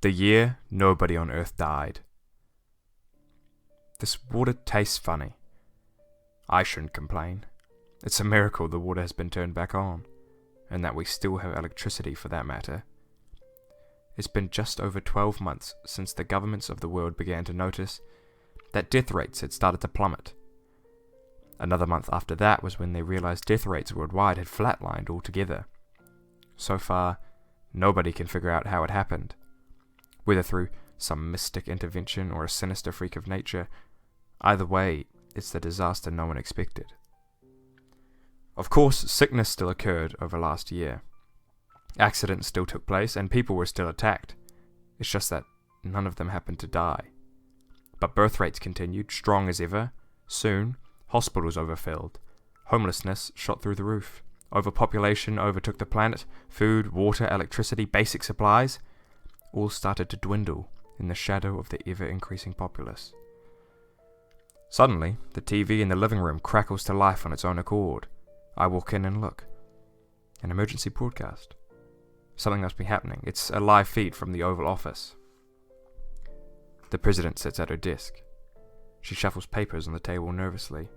The year nobody on Earth died. This water tastes funny. I shouldn't complain. It's a miracle the water has been turned back on, and that we still have electricity for that matter. It's been just over 12 months since the governments of the world began to notice that death rates had started to plummet. Another month after that was when they realized death rates worldwide had flatlined altogether. So far, nobody can figure out how it happened. Whether through some mystic intervention or a sinister freak of nature, either way, it's the disaster no one expected. Of course, sickness still occurred over last year. Accidents still took place and people were still attacked. It's just that none of them happened to die. But birth rates continued, strong as ever. Soon, hospitals overfilled. Homelessness shot through the roof. Overpopulation overtook the planet. Food, water, electricity, basic supplies all started to dwindle in the shadow of the ever-increasing populace. Suddenly, the TV in the living room crackles to life on its own accord. I walk in and look. An emergency broadcast. Something must be happening. It's a live feed from the Oval Office. The president sits at her desk. She shuffles papers on the table nervously.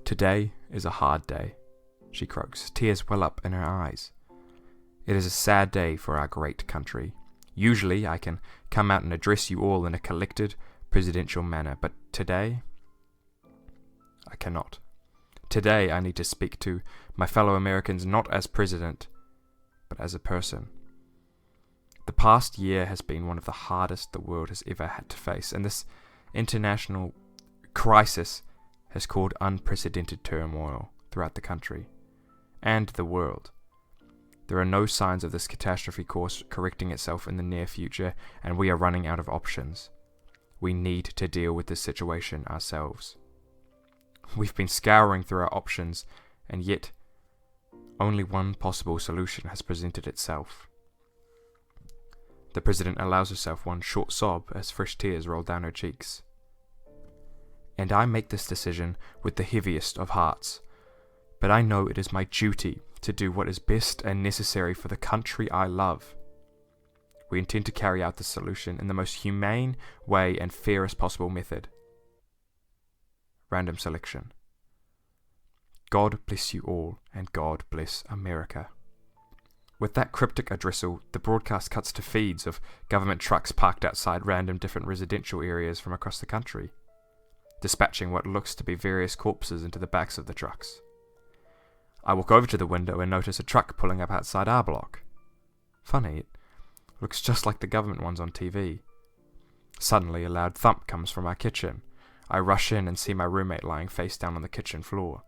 Today is a hard day, she croaks. Tears well up in her eyes. It is a sad day for our great country. Usually I can come out and address you all in a collected, presidential manner, but today I cannot. Today I need to speak to my fellow Americans not as president, but as a person. The past year has been one of the hardest the world has ever had to face, and this international crisis has caused unprecedented turmoil throughout the country and the world. There are no signs of this catastrophe course correcting itself in the near future, and we are running out of options. We need to deal with this situation ourselves. We've been scouring through our options, and yet only one possible solution has presented itself. The president allows herself one short sob as fresh tears roll down her cheeks. And I make this decision with the heaviest of hearts, but I know it is my duty to do what is best and necessary for the country I love. We intend to carry out this solution in the most humane way and fairest possible method. Random selection. God bless you all, and God bless America. With that cryptic addressal, the broadcast cuts to feeds of government trucks parked outside random different residential areas from across the country, dispatching what looks to be various corpses into the backs of the trucks. I walk over to the window and notice a truck pulling up outside our block. Funny, it looks just like the government ones on TV. Suddenly, a loud thump comes from our kitchen. I rush in and see my roommate lying face down on the kitchen floor.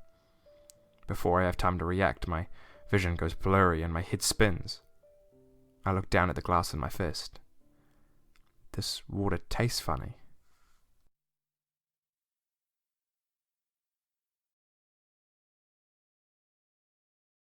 Before I have time to react, my vision goes blurry and my head spins. I look down at the glass in my fist. This water tastes funny.